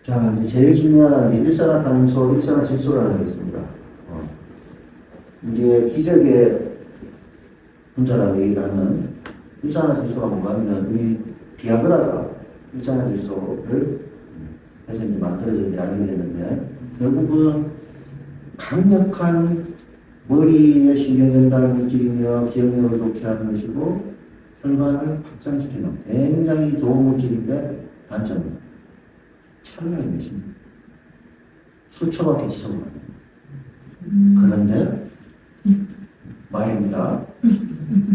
자, 이제 제일 중요한 일산화탄소, 일산화질소라는 게 있습니다. 이게 기적의 분자라고 얘기하는 일산화질소가 뭔가 하면 우리 비아그라가 일산화질소를 해서 이제 만들어졌는지 알게 됐는데, 결국은 강력한 머리에 신경 전달 물질이며 기억력을 좋게 하는 것이고 혈관을 확장시키는 굉장히 좋은 물질인데 단점은 찰나의 것입니다. 수초밖에 지속을 안 해요. 그런데 말입니다.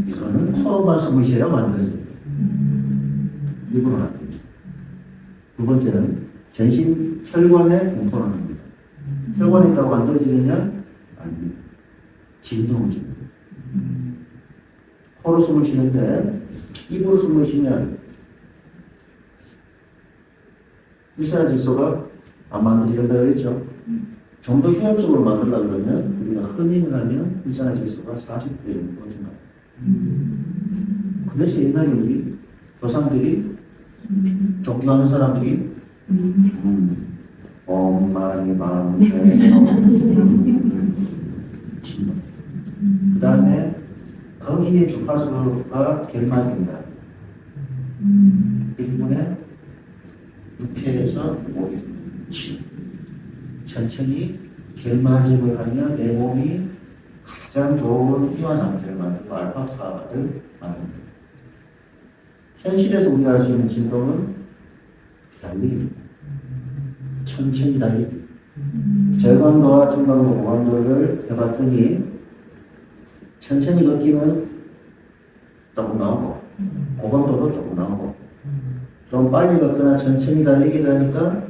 이거는 코로나 스무시라 만들어집니다. 일부러 안 됩니다. 두 번째는 전신 혈관에 공포를 합니다. 혈관에 있다고 만들어지느냐? 아닙니다. 진동을 줍니다. 코로 숨을 쉬는데 입으로 숨을 쉬면 일산화질소가 안 만들어진다고 그랬죠. 좀 더 효율적으로 만들려고 그러면 우리가 흡입을 하면 일산화질소가 40배 정도 증가해요. 그래서 옛날에 우리 조상들이 종교하는 사람들이 엄마니 밤새 그 다음에 거기에 주파수가 결맞습니다. 이 부분에 6회에서 5회 천천히 결맞음을 하면 내 몸이 가장 좋은 이완 상태를 만들고 알파파를 만듭니다. 현실에서 우리가 할 수 있는 진동은 달리기입니다. 천천히 달리기. 저강도와 중강도, 고강도를 해봤더니 천천히 걷기는 조금 나오고 고강도도 조금 나오고 좀 빨리 걷거나 천천히 달리기를 하니까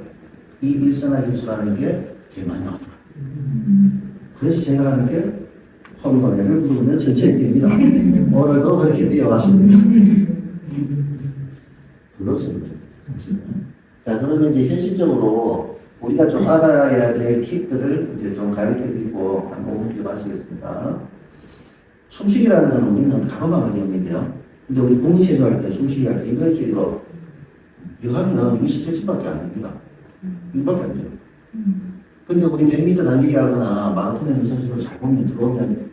이 일산화질소라는 게 제일 많이 나오더라. 그래서 제가 하는 게 홈노래를 부르면 천천히 뜁니다. 오늘도 그렇게 뛰어왔습니다. 그렇습니다. 자, 그러면 이제 현실적으로 우리가 좀 알아야 될 팁들을 이제 좀 가르쳐 드리고 한 5분 뒤에 마치겠습니다. 숨쉬기라는 건 우리는 가로막을 이용인데요. 근데 우리 공시에서 할 때 숨쉬기 할 때 이거 있죠, 이거. 이거 하면 20회쯤밖에 안 됩니다. 이거밖에 안 돼요. 근데 우리 100m 달리기 하거나 마라톤 하는 선수들 잘 보면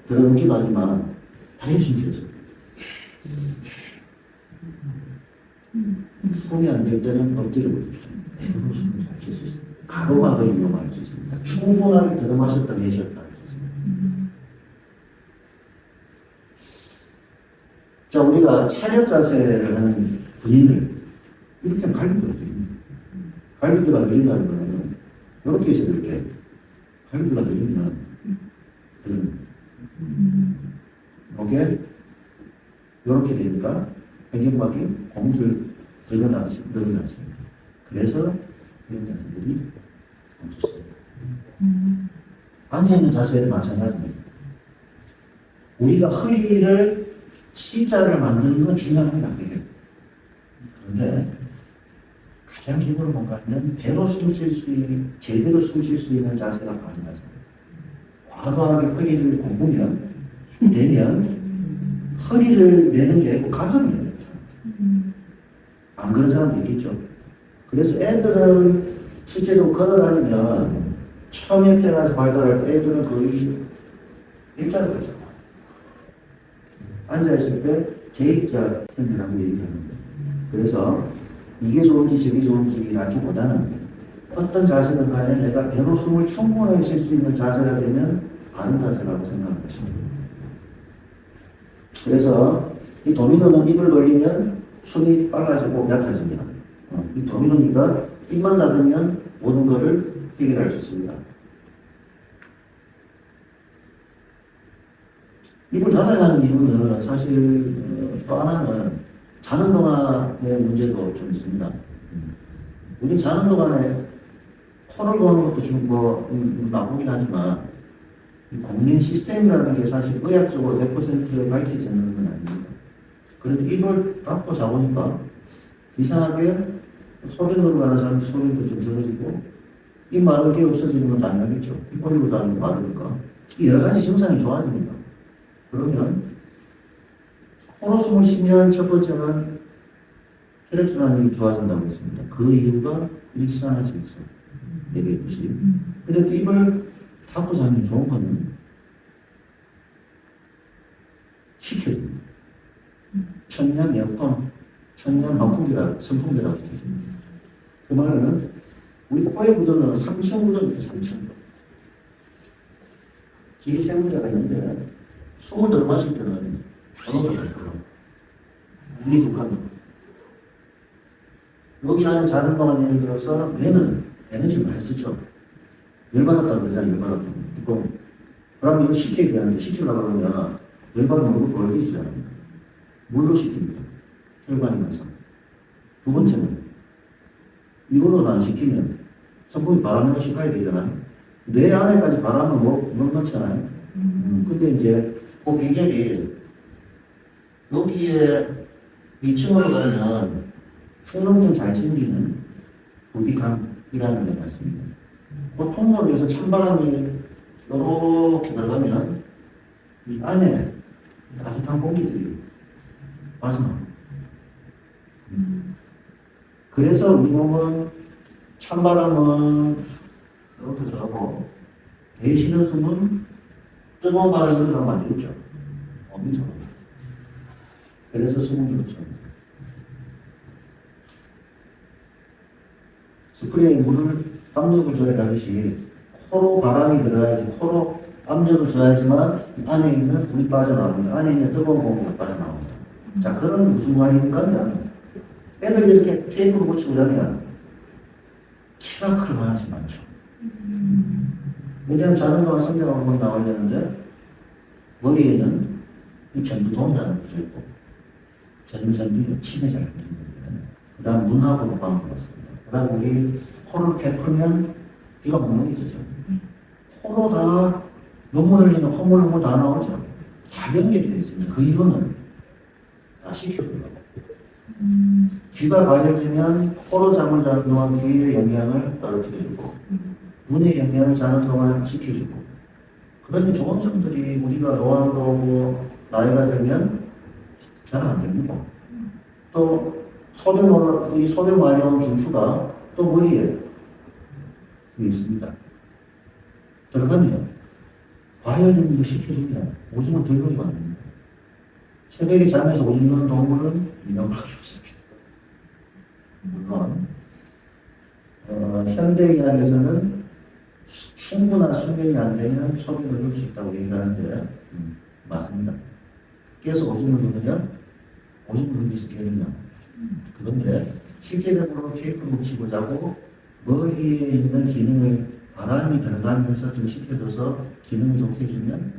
들어오기도 하지만 다리를 숨쉬죠. 숨이 안 될 때는 엎드려 버리죠. 배로 숨을 잘 쉴 수 있습니다. 가로막을 이용할 수 있습니다. 충분하게 들어마셨다 내쉬었다 할 수 있습니다. 자, 우리가 차렷 자세를 하는 군인들 이렇게 갈비뼈가 들립니다. 갈비뼈가 들린다는 거는 이렇게 해서 이렇게 갈비뼈가 들리면 이게 이렇게 되니까 횡격막이 공줄 늘어났습니다. 그래서 이런 자세들이 좋습니다. 앉아있는 자세는 마찬가지입니다. 우리가 허리를 C자를 만드는 건 중요한 건 아니에요. 그런데 가장 기본으로 뭔가 하면 배로 숨 쉴 수 있는, 제대로 숨 쉴 수 있는 자세가 가능하죠. 과도하게 허리를 굽으면, 내면, 허리를 내는 게 아니고 가슴을 내는 거죠. 안 그런 사람도 있겠죠. 그래서 애들은 실제로 걸어다니면 처음에 태어나서 발달할 때 애들은 거의 일자로 가죠. 앉아있을 때 제2자 편이라고 얘기하는데, 그래서 이게 좋은지 저게 좋은지라기보다는 어떤 자세든 간에 내가 배로 숨을 충분하게 쉴 수 있는 자세가 되면 바른 자세라고 생각을 했습니다. 그래서 이 도미노는 입을 벌리면 숨이 빨라지고 얕아집니다. 이 도미노니까 입만 닫으면 모든 것을 해결할 수 있습니다. 입을 닫아야 하는 이유는 사실 또 하나는 자는 동안의 문제도 좀 있습니다. 우리 자는 동안에 코를 고는 것도 좀 나쁘긴 하지만 공명 시스템이라는 게 사실 의학적으로 100% 밝혀지는 건 아닙니다. 그런데 입을 닫고 자보니까 이상하게 소변 넘어가는 사람이 소변도 좀 적어지고 입 마른 게 없어지는 건 당연하겠죠. 입 벌리고 다니는 거 마르니까 여러 가지 증상이 좋아집니다. 그러면 코로 숨을 쉬면 첫 번째는 혈액순환이 좋아진다고 했습니다. 그 이유가 일산화질소. 얘기했듯이. 근데 또 입을 닫고 자면 좋은 거는 식혀줍니다. 천년 에어컨, 천년 선풍기라고. 그 말은 우리 코의 구조는 3층 구조입니다. 3층. 길이 세 군데가 있는데 숨을 들어 마실 때는 어느 정도 될까요? 물이 독합니다. 여기 안에 자는 동안 예를 들어서 뇌는 에너지를 많이 쓰죠. 열받았다 그러잖아요. 열받았다. 그럼 이거 식혀야 되는데 식히려고 그러면 열받으면 얼굴 벌리잖아요. 물로 식힙니다. 혈관이 가서. 두 번째는 이걸로 안 식히면 선풍기 바람내가 식어야 되잖아요. 뇌 안에까지 바람을 못 넣잖아요. 근데 이제 그 비결이 여기에 2층으로 가면 충농증 잘 생기는 부비감이라는 데가 있습니다. 그 통로로 해서 찬바람이 이렇게 들어가면 이 안에 따뜻한 공기들이 빠져나옵니다. 그래서 우리 몸은 찬바람은 이렇게 들어가고 내쉬는 숨은 뜨거운 바람이 들어가면 안 되겠죠. 엄청. 그래서 숨은 그렇죠. 스프레이에 물을 압력을 줘야 하듯이 코로 바람이 들어야지 코로 압력을 줘야지만 안에 있는 물이 빠져나옵니다. 안에 있는 뜨거운 공기가 빠져나옵니다. 자, 그런 무슨 말인가 하면 애들 이렇게 테이프를 붙이고 자면 키가 클 가능성이 많죠. 왜냐하면 자는 동안 성대가 한번 나와야 되는데 머리에는 이 전두동이라는 게 있고 전두엽 침해 잘 됩니다. 그 다음 눈하고 호흡하는 것 같습니다. 그 다음 우리 코를 베풀면 귀가 멍멍해지죠. 코로 다 눈물 흘리면 콧물 눈물 다 나오죠. 다 연결이 되어 있습니다. 그 이유는 다 시켜주려고. 귀가 가려지면 코로 잠을 자는 동안 귀의 영향을 떨어뜨려주고 눈의 영향을 자는 동안 시켜주고 그런 좋은 점들이 우리가 노안도 오고 나이가 들면 잘 안 됩니다. 또 이 소변 마려운 중추가 또 머리에 있습니다. 들어가면 과열염도 시켜주면 오줌을 들고이 만듭니다. 새벽에 잠에서 오줌 누는 동물은 인간밖에 없습니다. 물론 현대의학에서는 충분한 수면이 안 되면 소변을 넣을 수 있다고 얘기하는데 맞습니다. 깨서 오줌을 누느냐 오줌을 누기 위해서 깨느냐 그건데 실제적으로 테이프를 붙이고 자고 머리에 있는 기능을 바람이 들어가면서 좀 식혀줘서 기능을 좋게해주면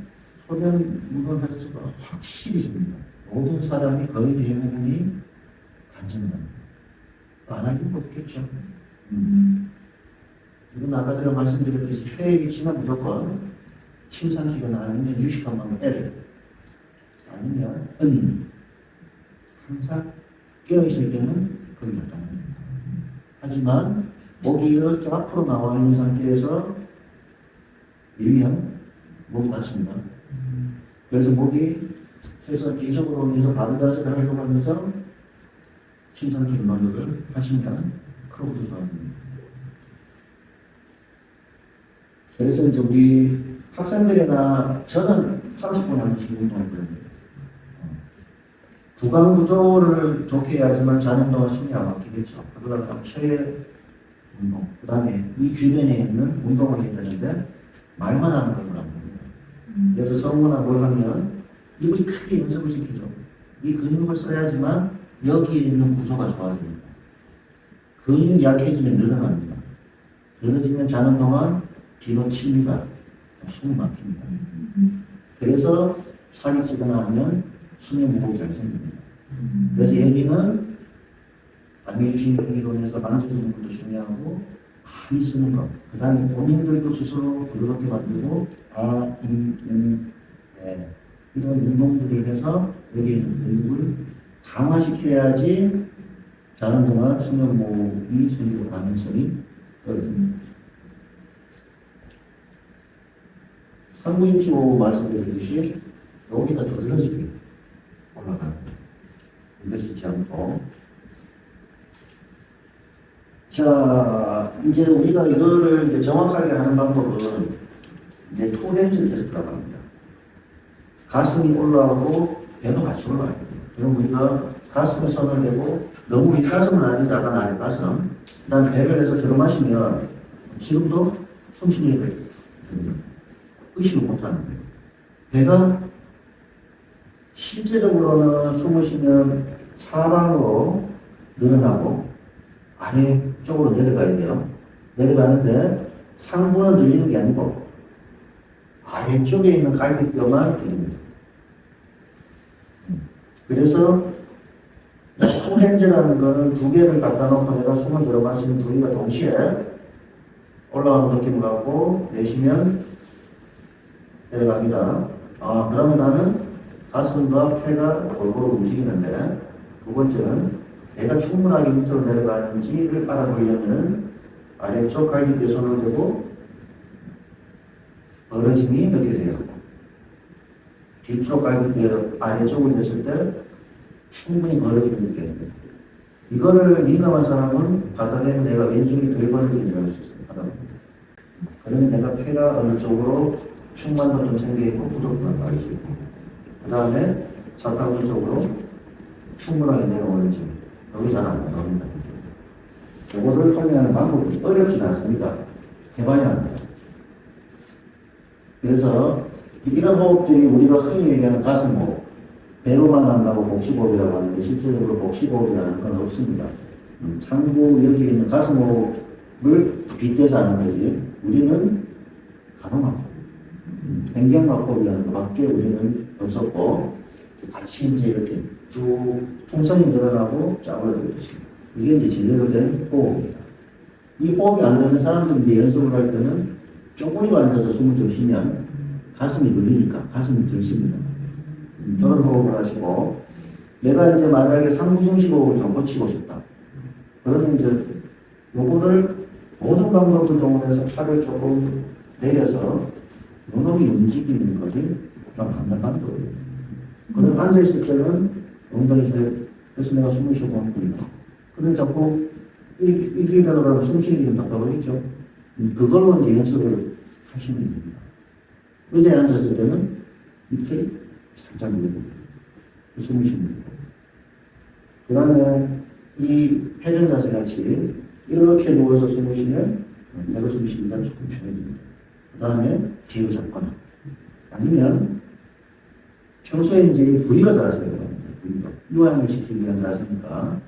소변 물건 횟수가 확실히 줍니다. 모든 사람이 거의 대부분이 간증합니다. 안 할 이유가 없겠죠. 이건 아까 제가 말씀드렸듯이 폐에 위치는 무조건 침상기거나 아니면 유식한 L 아니면 N 항상 깨어있을 때는 거기 갔다 옵니다. 하지만 목이 이렇게 앞으로 나와 있는 상태에서 밀면 목이 다칩니다. 그래서 목이 최소한 기적으로 올려서 바른자세를 하려고 하면서 침상기 노력을 하시면 크로도 좋아집니다. 그래서 이제 우리 학생들이나 저는 30분에 한 번씩 운동을 하거든요. 구강 구조를 좋게 해야지만 자는 동안 숨이 안 막히겠죠. 그러다가 폐 운동, 그 다음에 이 주변에 있는 운동을 해야 되는데 말만 하는 걸 안 됩니다. 그래서 성우나 뭘 하면 입을 크게 연습을 시키죠. 이 근육을 써야지만 여기에 있는 구조가 좋아집니다. 근육이 약해지면 늘어납니다. 늘어지면 자는 동안 뒤로 칩니다. 숨이 막힙니다. 그래서 살이 찌거나 하면 수면 무호흡이 잘 생깁니다. 그래서 여기는 안미주신 이론에서 만져주는 것도 중요하고 많이 쓰는 것. 그 다음에 본인들도 스스로 부드럽게 만들고 이런 운동들을 해서 여기에 있는 근육을 강화시켜야지 자는 동안 수면 무호흡이 생길 가능성이 떨어집니다. 3965 말씀드렸듯이 여기가 두드러지게 올라가는 거예요. 쓰지 않고 자, 이제 우리가 이거를 이제 정확하게 하는 방법은 이제 투렌즈 테스트라고 합니다. 가슴이 올라오고 배도 같이 올라가야 돼요. 그럼 우리가 가슴에 손을 대고 너무 윗가슴은 아니고 약간 아랫가슴, 그 다음에 배를 해서 들어 마시면 지금도 숨쉬는 게 의식을 못하는 거예요. 배가 실제적으로는 숨을 쉬면 사방으로 늘어나고 아래쪽으로 내려가야 돼요. 내려가는데 상부는 들리는 게 아니고 아래쪽에 있는 갈비뼈만 들립니다. 그래서 투렌즈라는 거는 두 개를 갖다 놓고 내가 숨을 들어 마시는 두 개가 동시에 올라오는 느낌을 갖고 내쉬면 내려갑니다. 그러면 나는 가슴과 폐가 골고루 움직이는데, 두 번째는 내가 충분하게 밑으로 내려가는지를 알아보려면 아래쪽 갈비뼈에 손을 대고 벌어짐이 느껴져요. 뒤쪽 갈비뼈 아래쪽을 냈을 때 충분히 벌어짐이 느껴집니다. 이거를 민감한 사람은 바닥에 내가 왼쪽이 덜 벌어지는 줄 알 수 있습니다. 그러면 내가 폐가 어느 쪽으로 충만도 좀 생겨있고 부드럽구나 알 수 있고, 그 다음에 사타구니 쪽으로 충분하게 내려오는지 여기 잘 안 나옵니다. 이거를 확인하는 방법이 어렵지는 않습니다. 해봐야 합니다. 그래서 이런 호흡들이 우리가 흔히 얘기하는 가슴호흡, 배로만 한다고 복식호흡이라고 하는데 실제적으로 복식호흡이라는 건 없습니다. 창부 여기 있는 가슴호흡을 빗대서 하는 거지 우리는 가로막호흡, 횡격막호흡이라는 것밖에 우리는 없었고 같이 이제 이렇게 쭉 통선이 늘어나고 쫙 올라가듯이 이게 이제 제대로 된 호흡입니다. 이 호흡이 안 되는 사람들이 이제 연습을 할 때는 쪼그리고 앉아서 숨을 좀 쉬면 가슴이 눌리니까 가슴이 들습니다. 저런 호흡을 하시고, 내가 이제 만약에 상부중식 호흡을 좀 고치고 싶다. 그러면 이제 요거를 모든 방법을 동원해서 팔을 조금 내려서 요놈이 움직이는 것이 좀 간단한 방법이에요. 그럼 앉아있을 때는 엉덩이 그래서 내가 숨을 쉬고 있고, 그런데 자꾸 이렇게 되다가 숨쉬기 좀 답답하겠죠. 그걸로 이제 연습을 하시면 됩니다. 의자에 앉았을 때는 이렇게 살짝 누르고 숨을 쉬는 거고, 그 다음에 이 회전 자세 같이 이렇게 누워서 숨을 쉬면 내가 숨 쉬기가 조금 편해집니다. 그 다음에 뒤로 잡거나 아니면 평소에 이제 부리가 자세예요. 유한을 시키기 위한 자세니까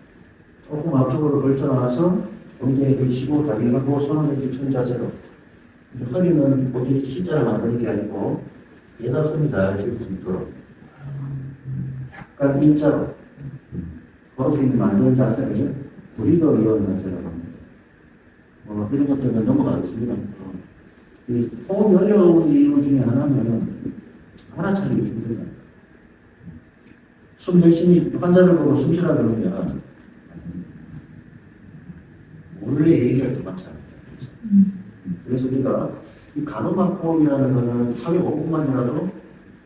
조금 앞쪽으로 걸쳐나와서 엉덩이 들치고 다리하고 손을 이렇게 튼 자세로, 허리는 어디 C자를 만드는 게 아니고 얘가 손이 닿을 수 있도록 약간 일자로 그렇게 만드는 자세를 부리가 이런 자세라고 합니다. 이런 것들은 넘어가겠습니다. 이 호흡이 어려운 이유 중에 하나는 알아차리기 힘들다. 숨 열심히 환자를 보고 숨 쉬라 그러면 원래 얘기할 때 맞잖아요. 그래서 우리가 이 가로막 호흡이라는 거는 하루에 5분만이라도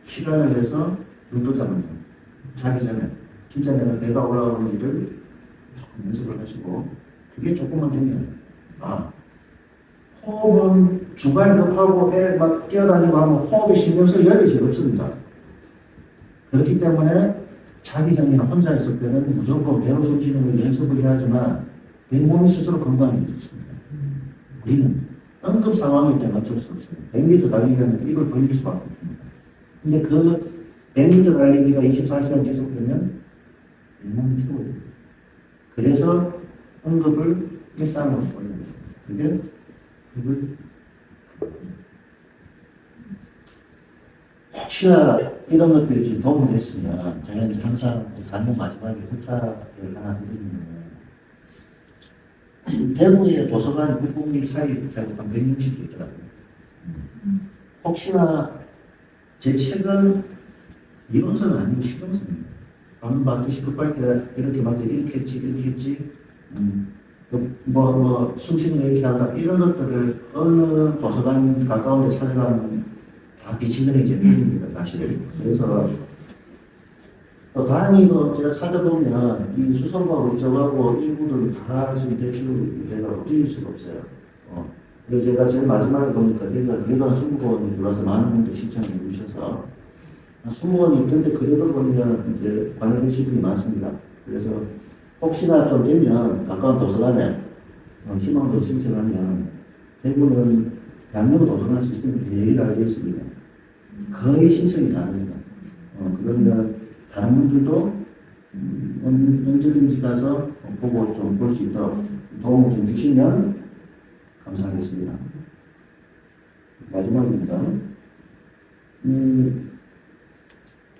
시간을 내서 눈도 감아서 자기 전에 진짜 내가 배가 올라오는지를 조금 연습을 하시고, 그게 조금만 되면 호흡은 중간에 급하고 애 막 뛰어다니고 하면 호흡에 신경 쓸 여력이 없습니다. 그렇기 때문에 자기 전이나 혼자 있을 때는 무조건 배로 숨쉬는 걸 연습을 해야 하지만 내 몸이 스스로 건강해야 좋습니다. 우리는 응급 상황일 때는 어쩔 수 없어요. 100m 달리기 하면 입을 벌릴 수밖에 없습니다. 근데 그 100m 달리기가 24시간 지속되면 내 몸이 피곤해요. 그래서 응급을 일상으로 보내는 그게 혹시나 이런 것들이 좀 도움이 됐으면 저희는 항상 강연 마지막에 부탁을 하나 드리면, 대구의 도서관 국공립 사립대학원 160개 있더라고요. 혹시나 제 책은 이론서는 아니고 실용서입니다. 방금 봤듯이 급할 때 이렇게 봤더니 이렇게 했지, 숨 쉬는 거 이렇게 하더라. 이런 것들을 어느 도서관 가까운 데 찾아가면 다 비치는 게 제일입니다, 사실. 그래서 또 다행히도 제가 찾아보면 이 수성구하고 저하고 일부들 다 지금 대출돼가고 뛰일 수가 없어요. 그래서 제가 제일 마지막에 보니까 그래도 한 20건이 들어와서 많은 분들 신청해 주셔서 20건이 있던데 그래도 보니까 이제 관련된 분이 많습니다. 그래서 혹시나 좀 되면 가까운 도서관에 희망도 신청하면 대부분은 양력 도서관 시스템이 되게 알고 있습니다. 거의 신청이 가능합니다. 그러면 다른 분들도 언제든지 가서 보고 좀 볼 수 있도록 도움을 좀 주시면 감사하겠습니다. 마지막입니다.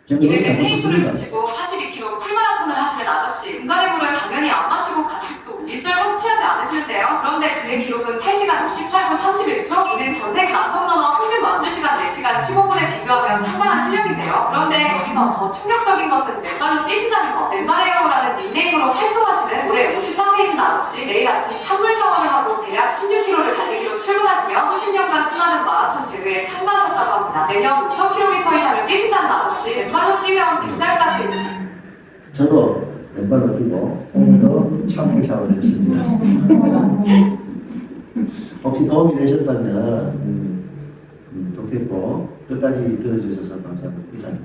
이렇게 테이프를 붙이고 42km 풀마라톤을 하시는 아저씨, 은간이물을 당연히 안 마시고 간식도 일절 섭취하지 않으시는데요. 그런데 그의 기록은 3시간 58분 31초, 이는 전 세계 남성 러너 평균 완주 시간 4시간 15분에 비교하면 상당한 실력인데요. 그런데 여기서 더 충격적인 것은 맨발로 뛰신다는 것. 맨발에어라는 닉네임으로 활동하시는 올해 54세이신 아저씨, 매일 아침 찬물 샤워를 하고 대략 16km를 달리기로 출근하시며 수십 년간 수많은 마라톤 대회에 참가하셨다고 합니다. 매년 5,000km 이상을 뛰신다는 아저씨, 맨발로 뛰면 100살까지 저도 맨발로 뛰고 오늘도 찬물 샤워를 했습니다. 혹시 도움이 되셨다면 좋겠고 끝까지 들어주셔서 감사합니다. 이상.